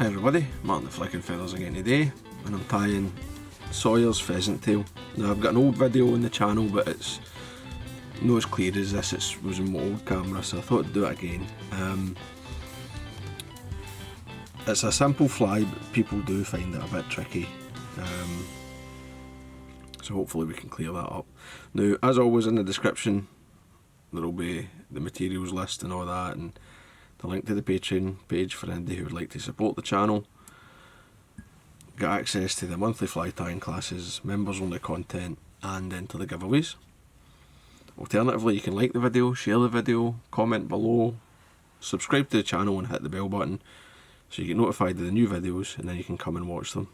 Hi everybody, Martyn the Flicking Feathers again today, and I'm tying Sawyer's pheasant tail. Now I've got an old video on the channel, but it's not as clear as this. It was in my old camera, so I thought I'd do it again. It's a simple fly, but people do find it a bit tricky. So hopefully we can clear that up. Now, as always in the description, there'll be the materials list and all that, and the link to the Patreon page for anybody who would like to support the channel. Get access to the monthly fly tying classes, members only content, and enter the giveaways. Alternatively, you can like the video, share the video, comment below, subscribe to the channel and hit the bell button so you get notified of the new videos, and then you can come and watch them.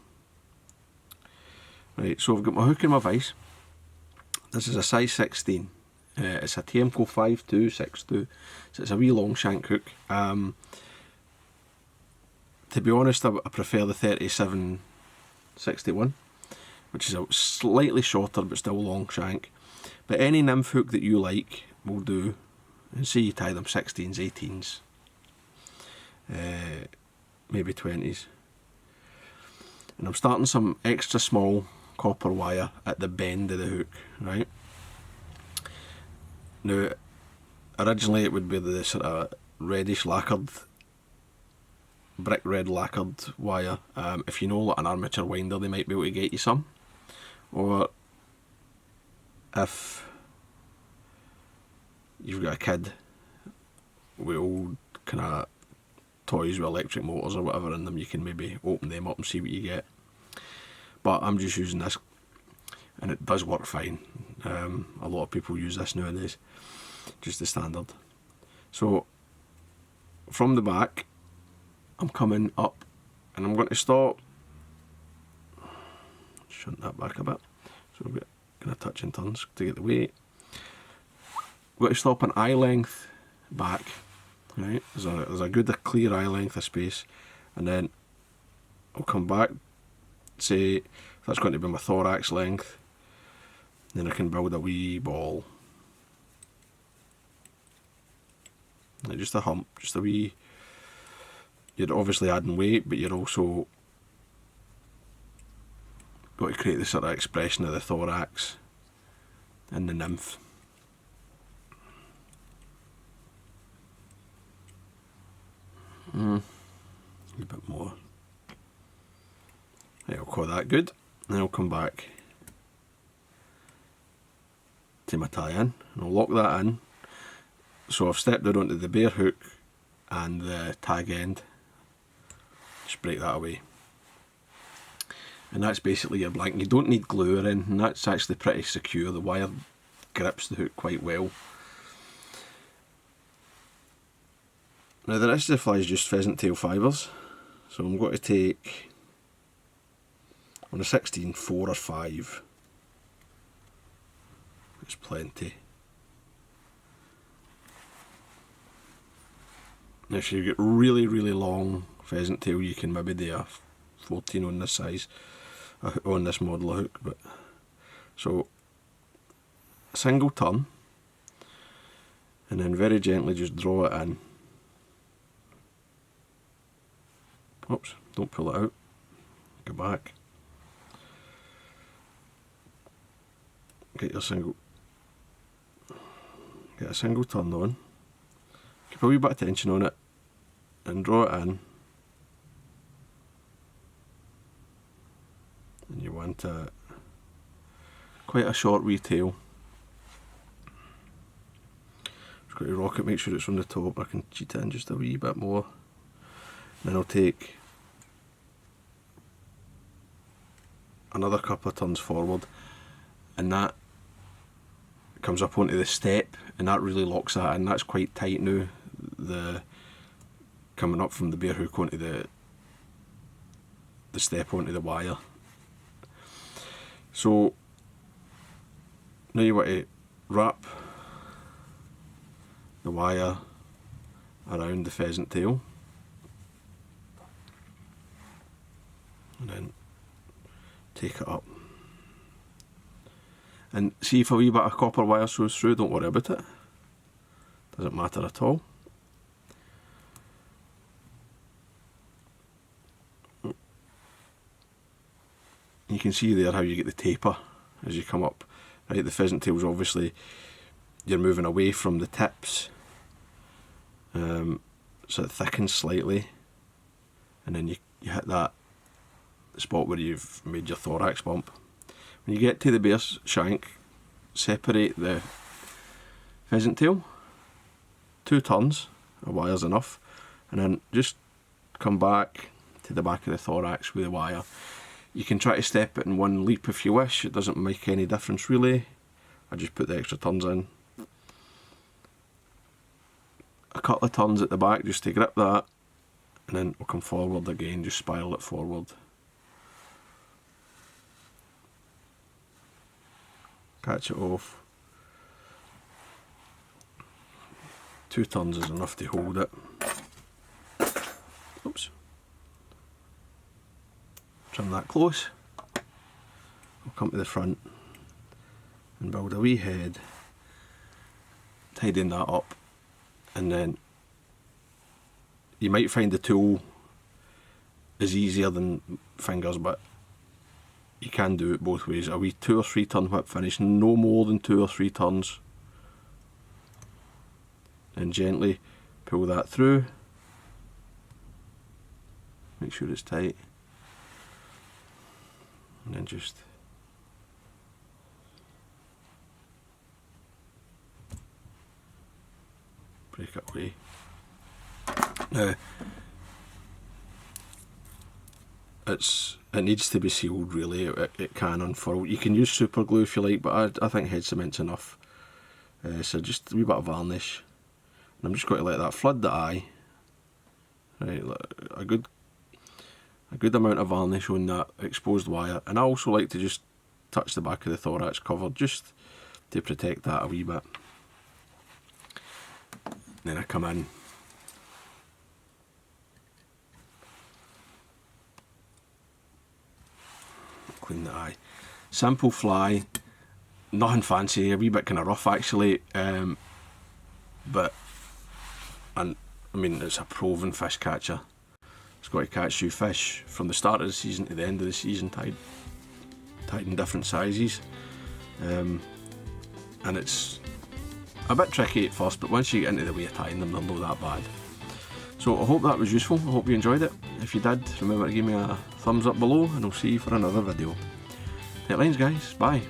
Right, so I've got my hook and my vise. This is a size 16. It's a Tiemco 5262, so it's a wee long shank hook. To be honest, I prefer the 3761, which is a slightly shorter but still long shank. But any nymph hook that you like will do, and see you tie them 16s, 18s, maybe 20s. And I'm starting some extra small copper wire at the bend of the hook, right? Now, originally it would be the sort of reddish lacquered, brick red lacquered wire. If you know like an armature winder, they might be able to get you some. Or if you've got a kid with old kind of toys with electric motors or whatever in them, you can maybe open them up and see what you get. But I'm just using this, and it does work fine. A lot of people use this nowadays, just the standard. So from the back I'm coming up, and I'm going to stop, shunt that back a bit, so we're going to touch and turns to get the weight. We're going to stop an eye length back, right? There's a good clear eye length of space, and then I'll come back, say that's going to be my thorax length. Then I can build a wee ball, like just a hump, just a wee. You're obviously adding weight, but you're also got to create the sort of expression of the thorax and the nymph. A bit more. Right, I'll call that good. Then I'll come back to my tie-in, and I'll lock that in. So I've stepped out onto the bare hook and the tag end. Just break that away, and that's basically your blank. You don't need glue or anything. That's actually pretty secure. The wire grips the hook quite well. Now the rest of the fly is just pheasant tail fibres, so I'm going to take, on a 16, 4 or 5. It's plenty. Now if you get really long pheasant tail, you can maybe do a 14 on this size, on this model of hook. But so a single turn, and then very gently just draw it in. Oops, don't pull it out. Go back. Get a single turn on. Keep a wee bit of tension on it and draw it in. And you want quite a short wee tail. Just got to rock it, make sure it's from the top. I can cheat it in just a wee bit more. Then I'll take another couple of turns forward, and that comes up onto the step, and that really locks that in. That's quite tight now, the coming up from the bare hook onto the step onto the wire. So now you want to wrap the wire around the pheasant tail, and then take it up. And see if a wee bit of copper wire shows through, don't worry about it. Doesn't matter at all. You can see there how you get the taper as you come up. Right, the pheasant tails, obviously you're moving away from the tips, so it thickens slightly, and then you hit that spot where you've made your thorax bump. When you get to the base shank, separate the pheasant tail, 2 turns of wire's enough, and then just come back to the back of the thorax with the wire. You can try to step it in one leap if you wish, it doesn't make any difference really. I just put the extra turns in. A couple of turns at the back just to grip that, and then we'll come forward again, just spiral it forward. Catch it off. 2 turns is enough to hold it. Oops. Trim that close. I'll come to the front and build a wee head, tidying that up, and then you might find the tool is easier than fingers, but you can do it both ways. A wee 2 or 3 turn whip finish, no more than 2 or 3 turns, and gently pull that through, make sure it's tight, and then just break it away. Now it needs to be sealed really, it can unfurl. You can use super glue if you like, but I think head cement's enough. So just a wee bit of varnish, and I'm just going to let that flood the eye. Right, a good amount of varnish on that exposed wire, and I also like to just touch the back of the thorax cover just to protect that a wee bit. Then I come in, clean the eye. Simple fly, nothing fancy, a wee bit kind of rough actually, but I mean it's a proven fish catcher. It's got to catch you fish from the start of the season to the end of the season, tied in different sizes, and it's a bit tricky at first, but once you get into the way of tying them, they're not that bad. So I hope that was useful, I hope you enjoyed it. If you did, remember to give me a thumbs up below, and I'll see you for another video. Tight lines guys, bye.